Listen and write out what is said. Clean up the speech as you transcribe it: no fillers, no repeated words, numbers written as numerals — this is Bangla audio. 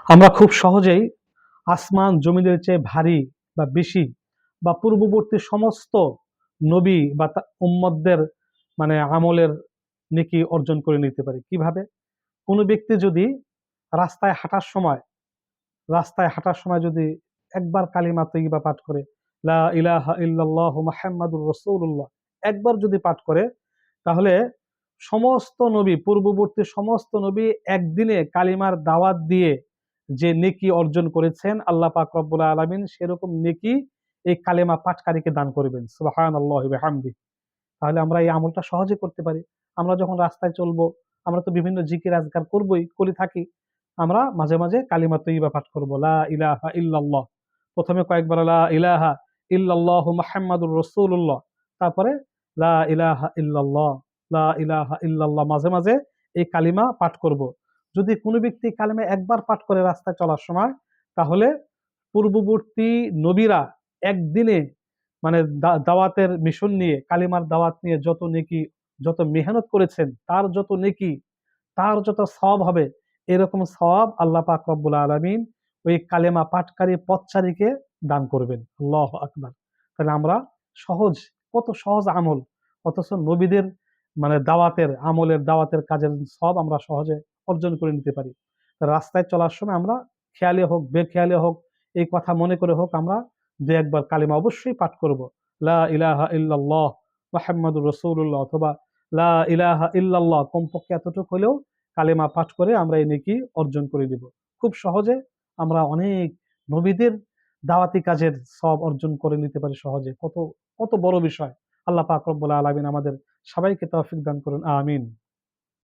আমরা খুব সহজেই আসমান জমিনের চেয়ে ভারী বা বেশি বা পূর্ববর্তী সমস্ত নবী বা উম্মতদের আমলের নেকি অর্জন করে নিতে পারি। কিভাবে? কোনো ব্যক্তি যদি রাস্তায় হাঁটার সময় রাস্তায় হাঁটার সময় যদি একবার কালিমা তৈয়বা পাঠ করে, লা ইলাহা ইল্লাল্লাহু মুহাম্মাদুর রাসূলুল্লাহ, একবার যদি পাঠ করে, তাহলে সমস্ত নবী, পূর্ববর্তী সমস্ত নবী একদিনে কালিমার দাওয়াত দিয়ে যে নেকি অর্জন করেছেন, আল্লাহ পাক রব্বুল আলামিন সেরকম নেকি এই কালেমা পাঠকারীকে দান করবেন। সুবহানাল্লাহি ওয়া বিহামদিহি। তাহলে আমরা এই আমলটা সহজে করতে পারি। আমরা যখন রাস্তায় চলবো, আমরা তো বিভিন্ন জিকির আজকার করবই, করে থাকি। আমরা মাঝে মাঝে কালিমা তৈয়বা পাঠ করবো, লা ইলাহা ইল্লাল্লাহ। প্রথমে কয়েকবার লা ইলাহা ইল্লাল্লাহু মুহাম্মাদুর রাসূলুল্লাহ, তারপরে লা ইলাহা ইল্লাল্লাহ, লা ইলাহা ইল্লাল্লাহ, মাঝে মাঝে এই কালিমা পাঠ করব। যদি কোনো ব্যক্তি কালিমা একবার পাঠ করে রাস্তায় চলার সময়, তাহলে পূর্ববর্তী নবীরা একদিনে দাওয়াতের মিশন নিয়ে, কালিমার দাওয়াত নিয়ে যত নেকি, যত মেহনত করেছেন, তার যত নেকি, তার যত সওয়াব হবে, এরকম সওয়াব আল্লাহ পাক রব্বুল আলামিন ওই কালেমা পাঠকারী পথচারীকে দান করবেন। আল্লাহু আকবার। তাহলে আমরা সহজ, কত সহজ আমল, অথচ নবীদের দাওয়াতের কাজের সব আমরা সহজে অর্জন করে নিতে পারি। রাস্তায় চলার সময় আমরা খেয়ালে হোক বেখেয়ালে হোক, এই কথা মনে করে হোক, আমরা দু একবার কালিমা অবশ্যই পাঠ করব। লা ইলাহা ইল্লাল্লাহ মুহাম্মাদুর রাসূলুল্লাহ, অথবা লা ইলাহা ইল্লাল্লাহ, কমপক্ষে এতটুকু হলেও কালিমা পাঠ করে আমরা এই নেকি অর্জন করে নিব। খুব সহজে আমরা অনেক নবীদের দাওয়াতি কাজের সব অর্জন করে নিতে পারি সহজে। কত কত বড় বিষয়। আল্লাহ পাক রব্বুল আলামিন আমাদের সবাইকে তৌফিক দান করুন, আমিন।